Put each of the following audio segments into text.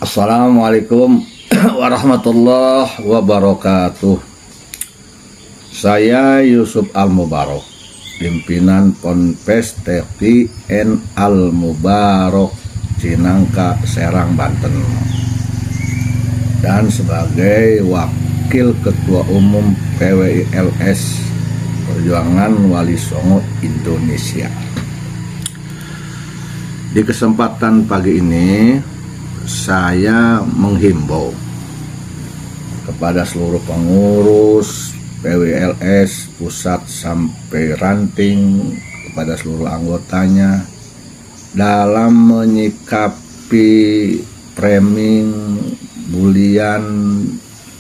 Assalamualaikum warahmatullahi wabarakatuh. Saya Yusuf Al-Mubarok, pimpinan Ponpes TVN Al-Mubarok, Cinangka, Serang, Banten, dan sebagai Wakil Ketua Umum PWILS Perjuangan Wali Songo Indonesia. Di kesempatan pagi ini saya menghimbau kepada seluruh pengurus PWILS pusat sampai ranting, kepada seluruh anggotanya dalam menyikapi framing, bulian,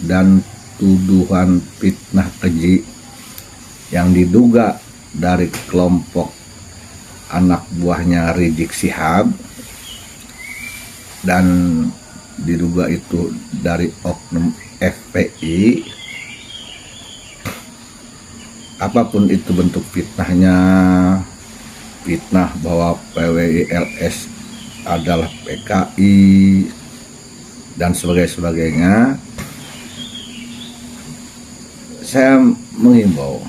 dan tuduhan fitnah keji yang diduga dari kelompok anak buahnya Rizik Syihab dan diduga itu dari oknum FPI. Apapun itu bentuk fitnahnya, fitnah bahwa PWILS adalah PKI dan sebagainya, saya menghimbau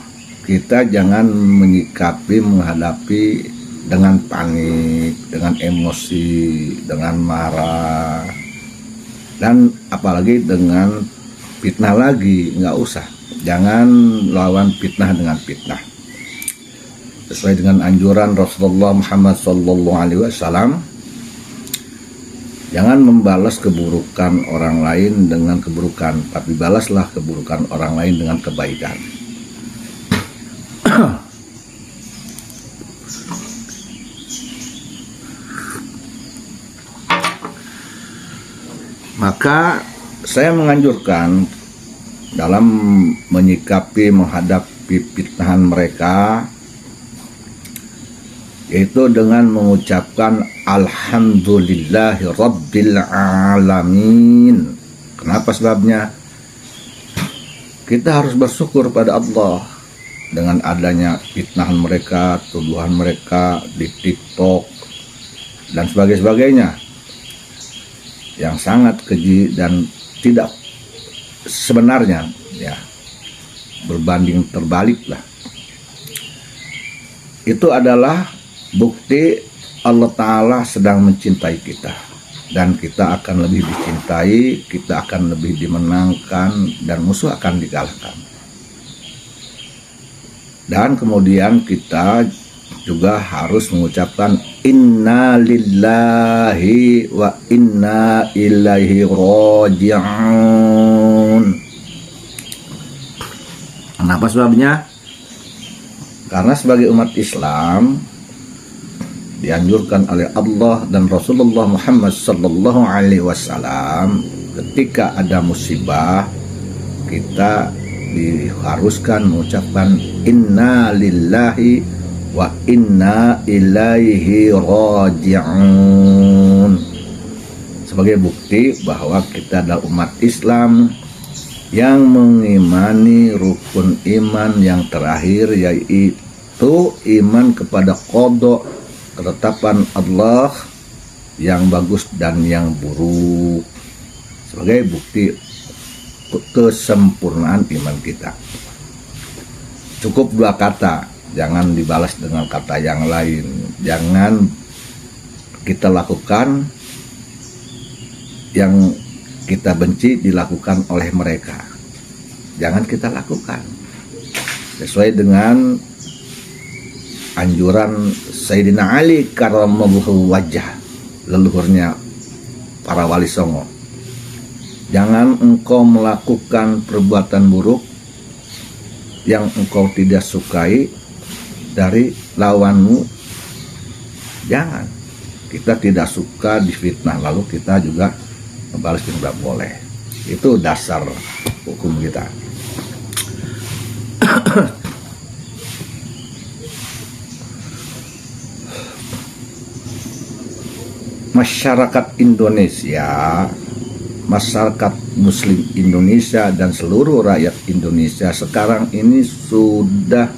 kita jangan menghadapi dengan panik, dengan emosi, dengan marah, dan apalagi dengan fitnah lagi. Nggak usah, jangan lawan fitnah dengan fitnah. Sesuai dengan anjuran Rasulullah Muhammad SAW, jangan membalas keburukan orang lain dengan keburukan, tapi balaslah keburukan orang lain dengan kebaikan. Maka saya menganjurkan dalam menyikapi, menghadapi fitnahan mereka, yaitu dengan mengucapkan Alhamdulillahi Rabbil Alamin. Kenapa sebabnya? Kita harus bersyukur pada Allah dengan adanya fitnahan mereka, tuduhan mereka di TikTok dan sebagainya yang sangat keji dan tidak sebenarnya, ya, berbanding terbalik lah. Itu adalah bukti Allah Ta'ala sedang mencintai kita, dan kita akan lebih dicintai, kita akan lebih dimenangkan, dan musuh akan dikalahkan. Dan kemudian kita juga harus mengucapkan inna lillahi wa inna ilaihi raji'un. Kenapa sebabnya? Karena sebagai umat Islam dianjurkan oleh Allah dan Rasulullah Muhammad sallallahu alaihi wasallam, ketika ada musibah kita diharuskan mengucapkan inna lillahi wa inna ilaihi raji'un, sebagai bukti bahwa kita adalah umat Islam yang mengimani rukun iman yang terakhir, yaitu iman kepada qada, ketetapan Allah yang bagus dan yang buruk, sebagai bukti kesempurnaan iman kita. Cukup dua kata, jangan dibalas dengan kata yang lain. Jangan kita lakukan yang kita benci dilakukan oleh mereka. Jangan kita lakukan. Sesuai dengan anjuran Sayyidina Ali karramallahu wajah, leluhurnya para wali songo. Jangan engkau melakukan perbuatan buruk yang engkau tidak sukai dari lawanmu. Jangan. Kita tidak suka difitnah lalu kita juga membalas, tidak boleh. Itu dasar hukum kita. Masyarakat Indonesia, masyarakat Muslim Indonesia, dan seluruh rakyat Indonesia sekarang ini sudah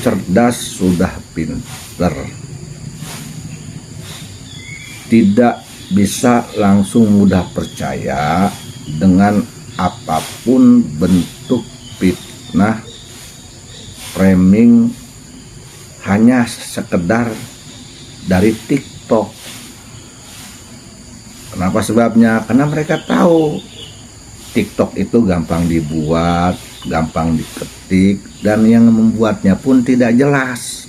cerdas, sudah pintar. Tidak bisa langsung mudah percaya dengan apapun bentuk fitnah, framing, hanya sekedar dari TikTok. Kenapa sebabnya? Karena mereka tahu TikTok itu gampang dibuat, gampang diketik, dan yang membuatnya pun tidak jelas.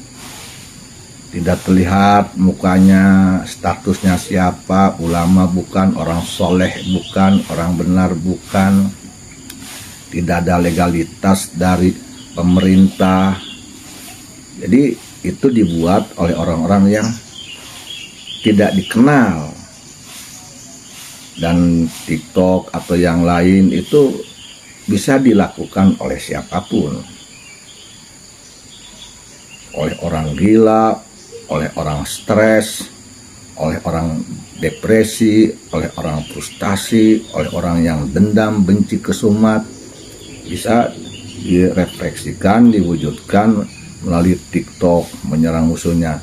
Tidak terlihat mukanya, statusnya siapa, ulama bukan, orang soleh bukan, orang benar bukan. Tidak ada legalitas dari pemerintah. Jadi itu dibuat oleh orang-orang yang tidak dikenal. Dan TikTok atau yang lain itu bisa dilakukan oleh siapapun. Oleh orang gila, oleh orang stres, oleh orang depresi, oleh orang frustasi, oleh orang yang dendam, benci, kesumat. Bisa direfleksikan, diwujudkan melalui TikTok, menyerang musuhnya.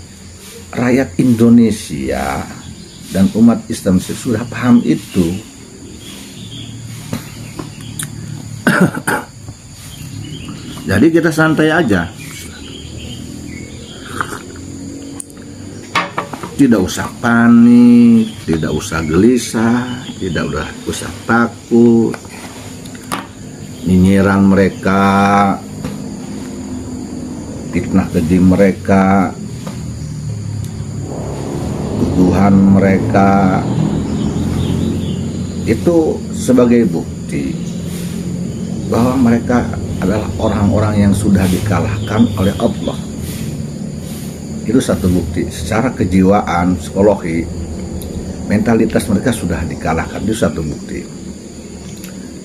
Rakyat Indonesia dan umat Islam sudah paham itu. Jadi kita santai aja. Tidak usah panik, tidak usah gelisah, tidak usah takut. Nyinyiran mereka, fitnah keji mereka, tuduhan mereka, itu sebagai bukti bahwa mereka adalah orang-orang yang sudah dikalahkan oleh Allah. Itu satu bukti. Secara kejiwaan, psikologi, mentalitas mereka sudah dikalahkan. Itu satu bukti.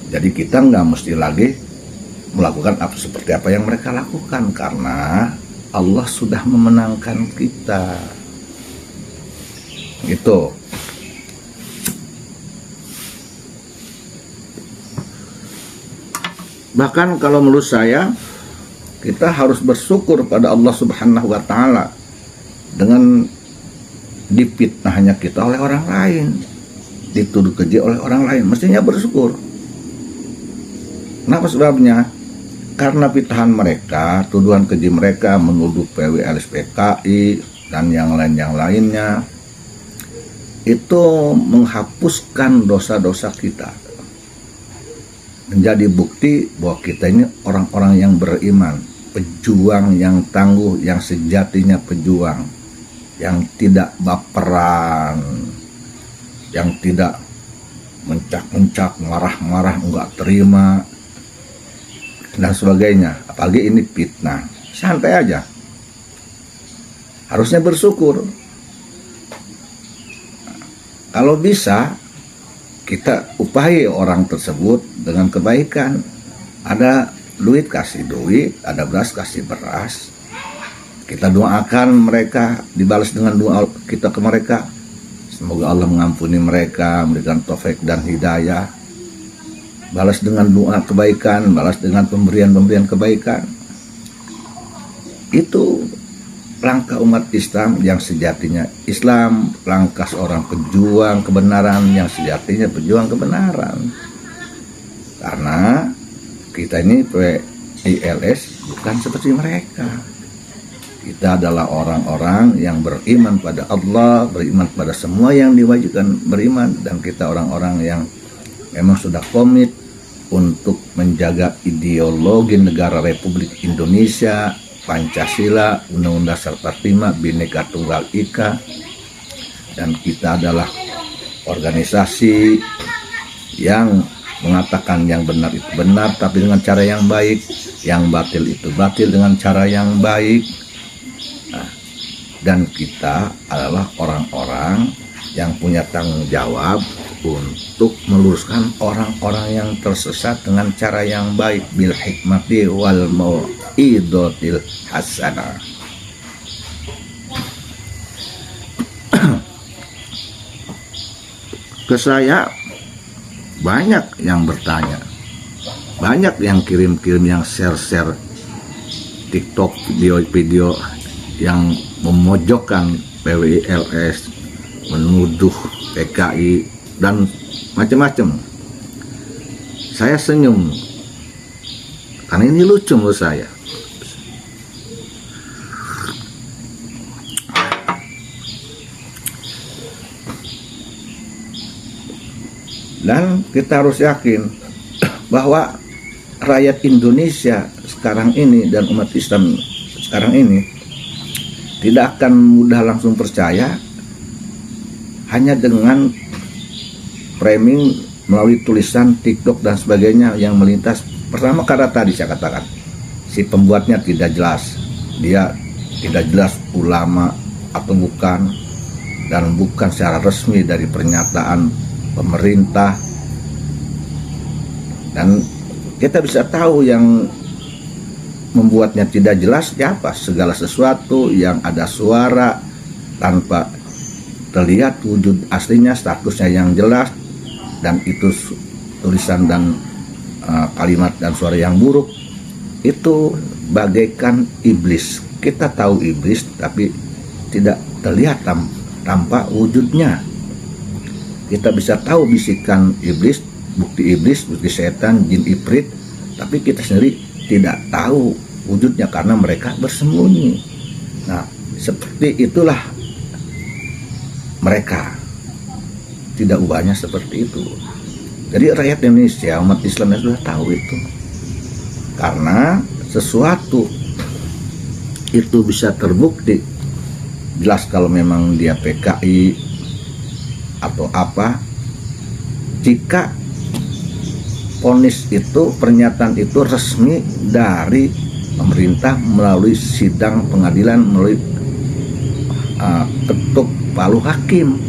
Jadi kita nggak mesti lagi melakukan seperti apa yang mereka lakukan, karena Allah sudah memenangkan kita. Gitu. Bahkan kalau menurut saya, kita harus bersyukur pada Allah Subhanahu wa Ta'ala dengan difitnahnya kita oleh orang lain, dituduh keji oleh orang lain. Mestinya bersyukur. Kenapa sebabnya? Karena fitnahan mereka, tuduhan keji mereka, menuduh PWLSPKI dan yang lainnya, itu menghapuskan dosa-dosa kita. Menjadi bukti bahwa kita ini orang-orang yang beriman, pejuang yang tangguh, yang sejatinya pejuang, yang tidak baperan, yang tidak mencak-mencak, marah-marah, enggak terima, dan sebagainya. Apalagi ini fitnah. Santai aja. Harusnya bersyukur. Kalau bisa, kita upahi orang tersebut dengan kebaikan. Ada duit, kasih duit. Ada beras, kasih beras. Kita doakan mereka, dibalas dengan doa kita ke mereka. Semoga Allah mengampuni mereka, memberikan taufik dan hidayah. Balas dengan doa kebaikan, balas dengan pemberian-pemberian kebaikan. Itu langkah umat Islam yang sejatinya Islam, langkah seorang pejuang kebenaran yang sejatinya pejuang kebenaran. Karena kita ini PILS bukan seperti mereka. Kita adalah orang-orang yang beriman pada Allah, beriman pada semua yang diwajibkan beriman, dan kita orang-orang yang memang sudah komit untuk menjaga ideologi negara Republik Indonesia, Pancasila, Undang-Undang Dasar 45, Bhinneka Tunggal Ika. Dan kita adalah organisasi yang mengatakan yang benar itu benar, tapi dengan cara yang baik, yang batil itu batil dengan cara yang baik. Nah, dan kita adalah orang-orang yang punya tanggung jawab untuk meluruskan orang-orang yang tersesat dengan cara yang baik, bil hikmati wal mau'idotil hasanah. Ke saya banyak yang bertanya, banyak yang kirim-kirim, yang share-share TikTok, video-video yang memojokkan PWILS, menuduh PKI dan macam-macam. Saya senyum karena ini lucu menurut saya. Dan kita harus yakin bahwa rakyat Indonesia sekarang ini dan umat Islam sekarang ini tidak akan mudah langsung percaya hanya dengan framing melalui tulisan TikTok dan sebagainya yang melintas. Pertama, karena tadi saya katakan si pembuatnya tidak jelas, dia tidak jelas ulama atau bukan, dan bukan secara resmi dari pernyataan pemerintah. Dan kita bisa tahu yang membuatnya tidak jelas siapa. Segala sesuatu yang ada suara tanpa terlihat wujud aslinya, statusnya yang jelas, dan itu tulisan dan kalimat dan suara yang buruk, itu bagaikan iblis. Kita tahu iblis tapi tidak terlihat tanpa wujudnya. Kita bisa tahu bisikan iblis, bukti setan, jin ifrit, tapi kita sendiri tidak tahu wujudnya karena mereka bersembunyi. Nah, seperti itulah mereka, tidak ubahnya seperti itu. Jadi rakyat Indonesia, umat Islam sudah tahu itu. Karena sesuatu itu bisa terbukti jelas kalau memang dia PKI atau apa, jika vonis itu, pernyataan itu resmi dari pemerintah melalui sidang pengadilan, melalui ketuk palu hakim.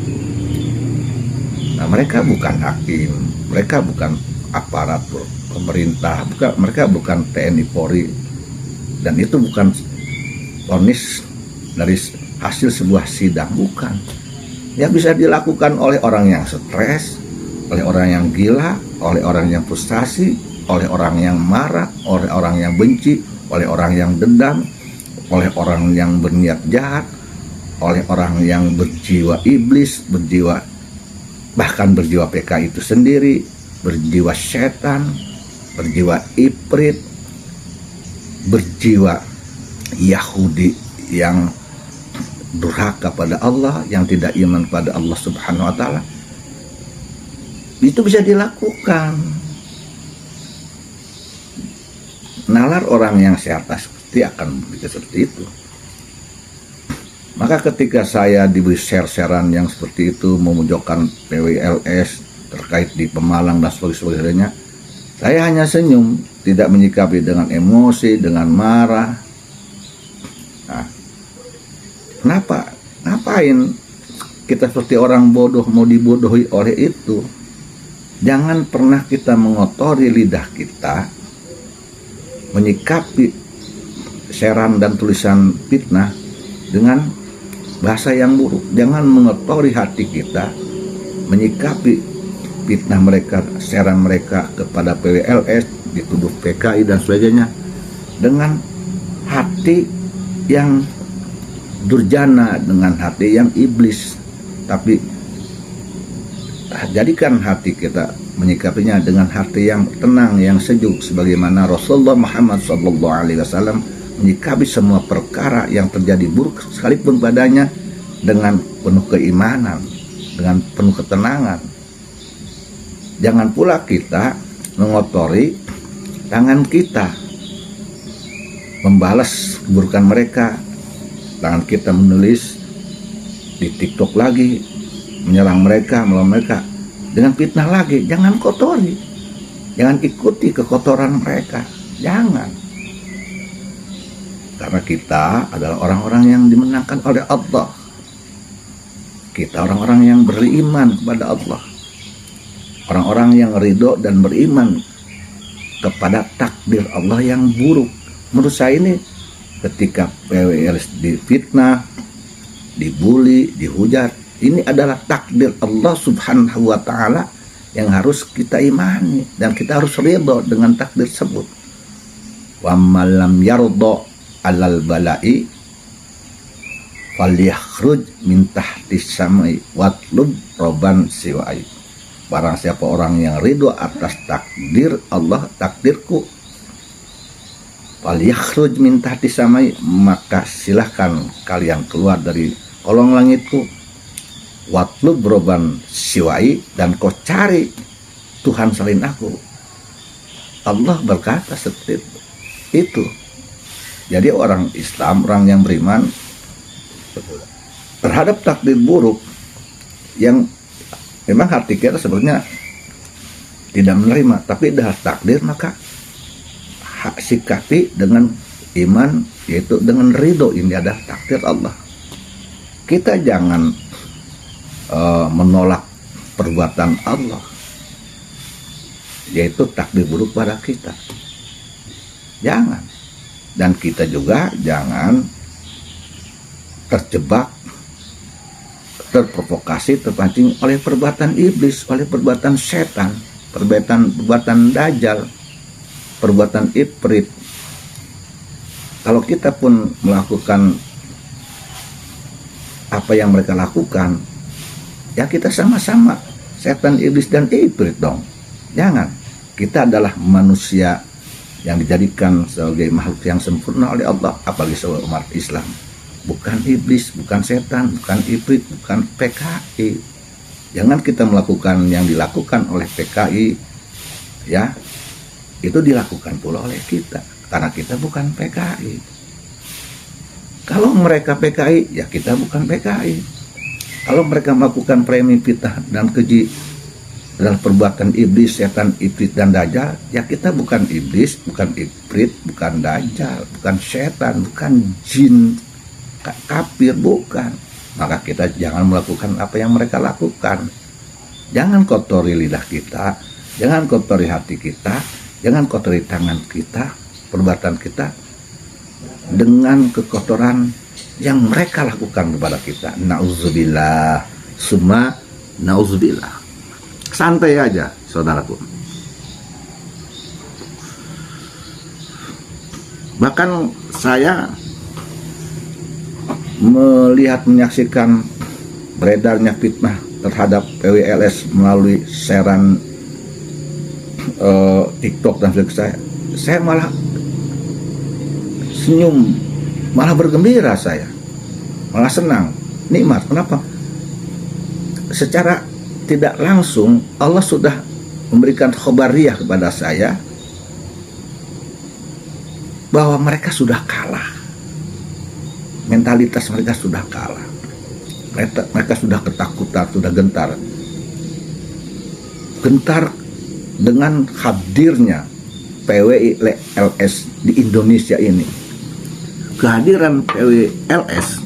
Nah, mereka bukan hakim, mereka bukan aparatur pemerintah, mereka bukan TNI Polri, dan itu bukan vonis dari hasil sebuah sidang, bukan. Ya, bisa dilakukan oleh orang yang stres, oleh orang yang gila, oleh orang yang frustasi, oleh orang yang marah, oleh orang yang benci, oleh orang yang dendam, oleh orang yang berniat jahat, oleh orang yang berjiwa iblis, bahkan berjiwa PKI itu sendiri, berjiwa setan, berjiwa ifrit, berjiwa Yahudi yang durhaka pada Allah, yang tidak iman pada Allah Subhanahu wa Ta'ala. Itu bisa dilakukan. Nalar orang yang sehat pasti akan begitu seperti itu. Maka ketika saya diberi share-sharean yang seperti itu, memojokkan PWLS terkait di Pemalang dan sebagainya, saya hanya senyum, tidak menyikapi dengan emosi, dengan marah. Nah, kenapa? Ngapain kita seperti orang bodoh mau dibodohi oleh itu? Jangan pernah kita mengotori lidah kita menyikapi sharean dan tulisan fitnah dengan bahasa yang buruk. Jangan mengotori hati kita menyikapi fitnah mereka, sharean mereka kepada PWLS, dituduh PKI dan sebagainya, dengan hati yang durjana, dengan hati yang iblis. Tapi jadikan hati kita menyikapinya dengan hati yang tenang, yang sejuk, sebagaimana Rasulullah Muhammad SAW menyikapi semua perkara yang terjadi buruk sekalipun padanya dengan penuh keimanan, dengan penuh ketenangan. Jangan pula kita mengotori tangan kita, membalas keburukan mereka. Tangan kita menulis di TikTok lagi, menyerang mereka, melawan mereka dengan fitnah lagi. Jangan kotori, jangan ikuti kekotoran mereka, jangan. Karena kita adalah orang-orang yang dimenangkan oleh Allah. Kita orang-orang yang beriman kepada Allah, orang-orang yang ridho dan beriman kepada takdir Allah yang buruk. Menurut saya ini, ketika PWLS difitnah, dibully, dihujat, ini adalah takdir Allah Subhanahu wa Ta'ala yang harus kita imani, dan kita harus ridho dengan takdir tersebut. Wa malam yardo alal balai falyakhruj min tahtis samai watlub roban siwai. Barang siapa orang yang ridho atas takdir Allah, takdirku, falyakhruj min tahtis samai, maka silahkan kalian keluar dari kolong langitku, watlub roban siwai, dan kau cari Tuhan selain aku. Allah berkata seperti itu. Jadi orang Islam, orang yang beriman terhadap takdir buruk yang memang hati kita sebenarnya tidak menerima, tapi dah takdir maka sikapi dengan iman, yaitu dengan ridho. Ini adalah takdir Allah. Kita jangan menolak perbuatan Allah, yaitu takdir buruk pada kita. Jangan. Dan kita juga jangan terjebak, terprovokasi, terpancing oleh perbuatan iblis, oleh perbuatan setan, perbuatan dajjal, perbuatan ifrit. Kalau kita pun melakukan apa yang mereka lakukan, ya kita sama-sama setan, iblis, dan ifrit dong. Jangan. Kita adalah manusia yang dijadikan sebagai makhluk yang sempurna oleh Allah, apalagi sebagai umat Islam. Bukan iblis, bukan setan, bukan ifrit, bukan PKI. Jangan kita melakukan yang dilakukan oleh PKI, ya, itu dilakukan pula oleh kita, karena kita bukan PKI. Kalau mereka PKI, ya kita bukan PKI. Kalau mereka melakukan premi fitnah dan keji adalah perbuatan iblis, setan, ifrit, dan dajjal, ya kita bukan iblis, bukan ifrit, bukan dajjal, bukan setan, bukan jin kafir, bukan. Maka kita jangan melakukan apa yang mereka lakukan. Jangan kotori lidah kita, jangan kotori hati kita, jangan kotori tangan kita, perbuatan kita dengan kekotoran yang mereka lakukan kepada kita. Nauzubillah, summa nauzubillah. Santai aja, saudaraku. Bahkan saya menyaksikan beredarnya fitnah terhadap PWLS melalui siaran TikTok dan sebagainya. Saya malah senyum, malah bergembira, saya malah senang, nikmat. Kenapa? Secara tidak langsung Allah sudah memberikan khobariyah kepada saya bahwa mereka sudah kalah. Mentalitas mereka sudah kalah. Mereka sudah ketakutan, sudah gentar. Gentar dengan hadirnya PWLS di Indonesia ini. Kehadiran PWLS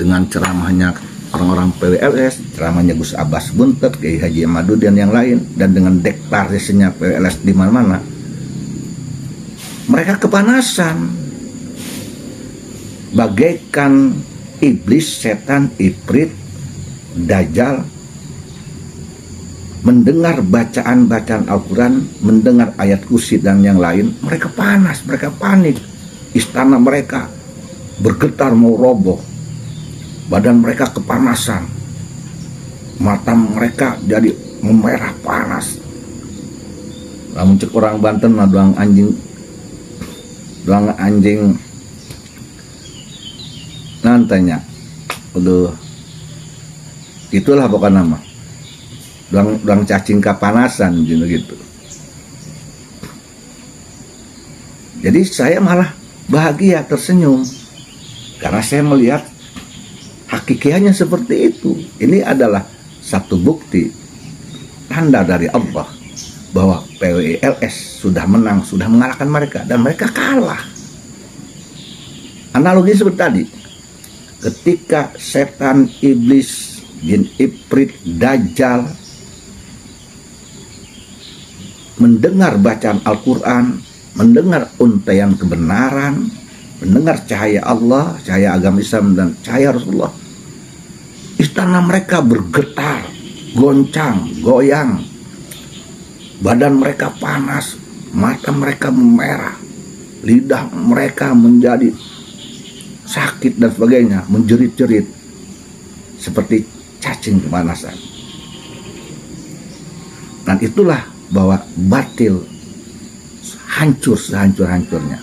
dengan ceramahnya orang-orang PWLS, ceramahnya Gus Abbas Buntet, Kiai Haji Ahmadu dan yang lain, dan dengan deklarasinya PWLS di mana-mana, mereka kepanasan, bagaikan iblis, setan, ifrit, dajjal, mendengar bacaan-bacaan Al-Quran, mendengar ayat kursi dan yang lain, mereka panas, mereka panik, istana mereka bergetar mau roboh. Badan mereka kepanasan, mata mereka jadi memerah panas. Lamun cek orang Banten mah doang anjing nantanya, udah itulah pokoknya nama. Doang cacing kepanasan gitu. Jadi saya malah bahagia, tersenyum, karena saya melihat hakikinya seperti itu. Ini adalah satu bukti, tanda dari Allah bahwa PWLS sudah menang, sudah mengalahkan mereka, dan mereka kalah. Analogi seperti tadi, ketika setan, iblis, jin, ifrit, dajjal mendengar bacaan Al-Quran, mendengar untaian kebenaran, mendengar cahaya Allah, cahaya agama Islam, dan cahaya Rasulullah, istana mereka bergetar, goncang, goyang, badan mereka panas, mata mereka memerah, lidah mereka menjadi sakit dan sebagainya, menjerit-jerit seperti cacing kepanasan. Dan itulah bahwa batil hancur sehancur-hancurnya,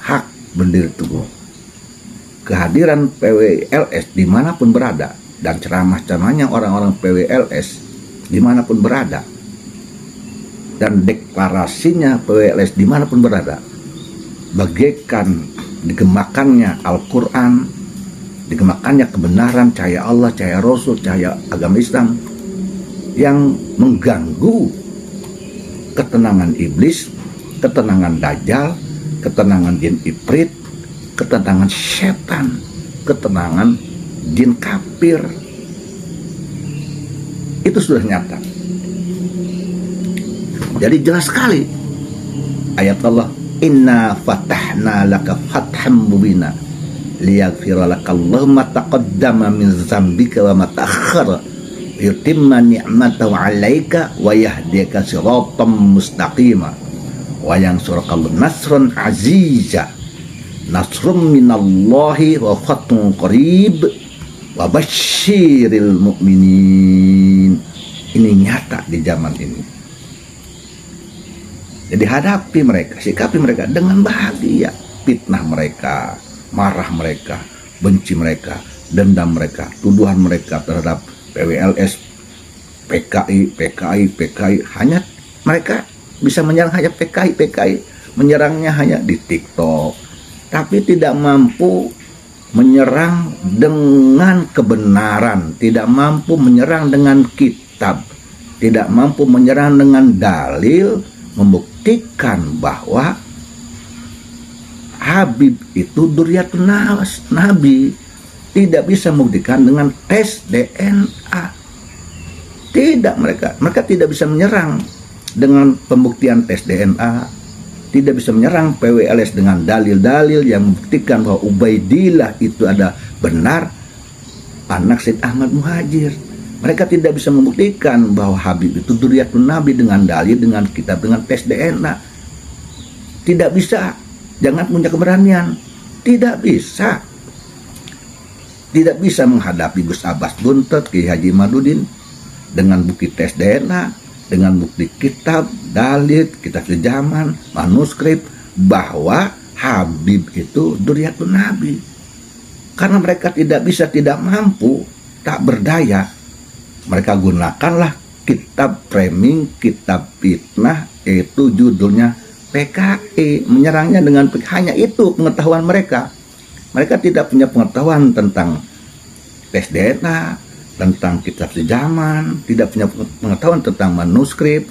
hak berdiri teguh. Kehadiran PWLS dimanapun berada, dan ceramah-ceramahnya orang-orang PWLS dimanapun berada, dan deklarasinya PWLS dimanapun berada, bagaikan digemakannya Al-Quran, digemakannya kebenaran, cahaya Allah, cahaya Rasul, cahaya agama Islam, yang mengganggu ketenangan iblis, ketenangan dajjal, ketenangan jin ifrit, ketenangan setan, ketenangan jin kafir. Itu sudah nyata. Jadi jelas sekali ayat Allah, inna fatahna laka fatham mubina liyaghfira laka Allahu ma taqaddama min dzambika wa ma ta'akhkhara yutimma ni'matahu 'alaika wa yahdika siratal mustaqima wa yansuraka nasran aziza nasrum minallahi wa fathun qarib wa basyiril mu'minin. Ini nyata di zaman ini. Jadi hadapi mereka, sikapi mereka dengan bahagia. Fitnah mereka, marah mereka, benci mereka, dendam mereka, tuduhan mereka terhadap PWLS, PKI, hanya mereka bisa menyerang hanya PKI, menyerangnya hanya di TikTok, tapi tidak mampu menyerang dengan kebenaran, tidak mampu menyerang dengan kitab, tidak mampu menyerang dengan dalil, membuktikan bahwa Habib itu dzurriyyatun Nabi. Tidak bisa membuktikan dengan tes DNA. Tidak, mereka tidak bisa menyerang dengan pembuktian tes DNA, tidak bisa menyerang PWLS dengan dalil-dalil yang membuktikan bahwa Ubaidillah itu ada benar anak Said Ahmad Muhajir. Mereka tidak bisa membuktikan bahwa Habib itu dzurriyyatun Nabi dengan dalil, dengan kitab, dengan tes DNA. Tidak bisa. Jangan punya keberanian. Tidak bisa. Tidak bisa menghadapi Gus Abbas Buntet, Kiai Haji Madudin dengan bukti tes DNA, dengan bukti kitab, dalil, kitab sejaman, manuskrip bahwa Habib itu dzurriyyatun Nabi. Karena mereka tidak bisa, tidak mampu, tak berdaya, mereka gunakanlah kitab framing, kitab fitnah, itu judulnya PKI, menyerangnya dengan hanya itu pengetahuan mereka. Mereka tidak punya pengetahuan tentang tes DNA, tentang kitab sejaman, tidak punya pengetahuan tentang manuskrip,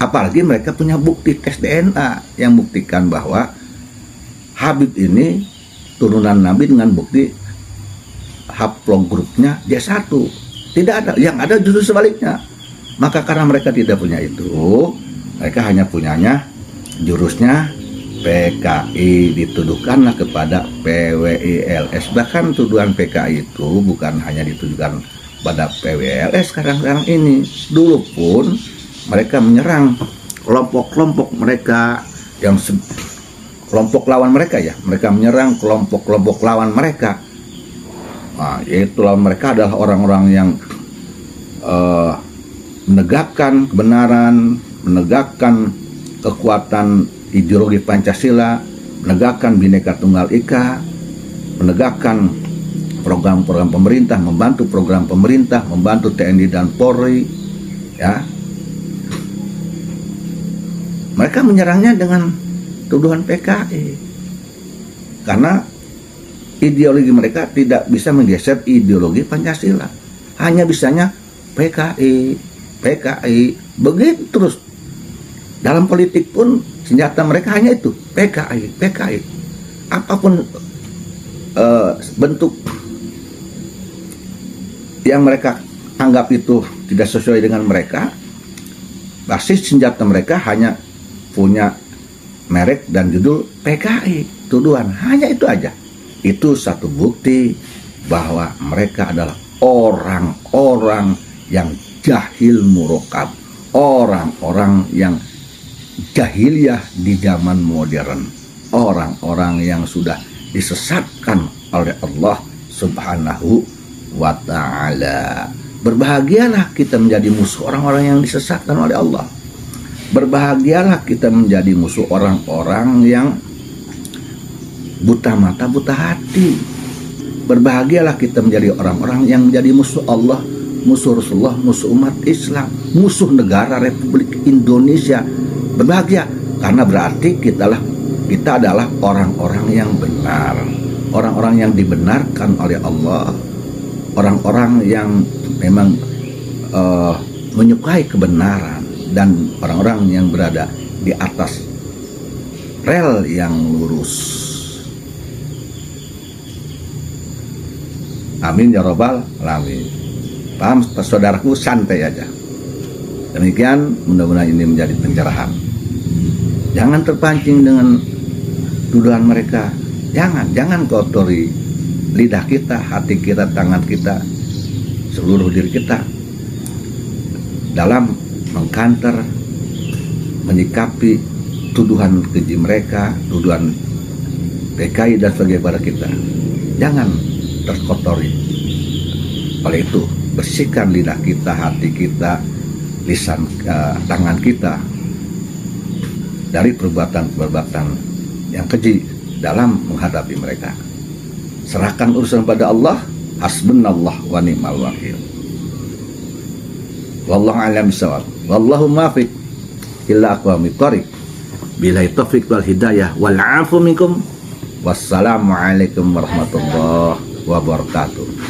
apalagi mereka punya bukti tes DNA yang buktikan bahwa Habib ini turunan Nabi dengan bukti haplogrupnya J1. Tidak ada, yang ada justru sebaliknya. Maka karena mereka tidak punya itu, mereka hanya punyanya jurusnya PKI, dituduhkanlah kepada PWILS. Bahkan tuduhan PKI itu bukan hanya ditujukan pada PWLS sekarang ini. Dulu pun mereka menyerang kelompok-kelompok mereka yang kelompok lawan mereka ya. Mereka menyerang kelompok-kelompok lawan mereka. Nah, yaitu lawan mereka adalah orang-orang yang menegakkan kebenaran, menegakkan kekuatan ideologi Pancasila, menegakkan Bhinneka Tunggal Ika, menegakkan program-program pemerintah, membantu program pemerintah, membantu TNI dan Polri, ya. Mereka menyerangnya dengan tuduhan PKI, karena ideologi mereka tidak bisa menggeser ideologi Pancasila, hanya bisanya PKI, begitu terus. Dalam politik pun senjata mereka hanya itu, PKI. Apapun bentuk yang mereka anggap itu tidak sesuai dengan mereka, basis senjata mereka hanya punya merek dan judul PKI, tuduhan, hanya itu aja. Itu satu bukti bahwa mereka adalah orang-orang yang jahil murokab, orang-orang yang jahiliyah di zaman modern, orang-orang yang sudah disesatkan oleh Allah Subhanahu wa ta'ala. Berbahagialah kita menjadi musuh orang-orang yang disesatkan oleh Allah. Berbahagialah kita menjadi musuh orang-orang yang buta mata, buta hati. Berbahagialah kita menjadi orang-orang yang menjadi musuh Allah, musuh Rasulullah, musuh umat Islam, musuh negara Republik Indonesia. Berbahagia karena berarti kita adalah orang-orang yang benar, orang-orang yang dibenarkan oleh Allah, orang-orang yang memang menyukai kebenaran, dan orang-orang yang berada di atas rel yang lurus. Amin ya robbal alamin. Paham saudaraku, santai aja. Demikian, mudah-mudahan ini menjadi pencerahan. Jangan terpancing dengan tuduhan mereka. Jangan kotori lidah kita, hati kita, tangan kita, seluruh diri kita dalam mengkanter, menyikapi tuduhan keji mereka, tuduhan PKI dan sebagainya pada kita. Jangan terkotori. Oleh itu, bersihkan lidah kita, hati kita, lisan, tangan kita dari perbuatan-perbuatan yang keji dalam menghadapi mereka. Serahkan urusan pada Allah. Hasbunallah wa ni'mal wakil. Wallahu a'lam bishawab. Wallahu muwaffiq ila aqwamit thoriq. Billahi taufiq wal hidayah wal 'afu minkum. Wassalamualaikum warahmatullahi wabarakatuh.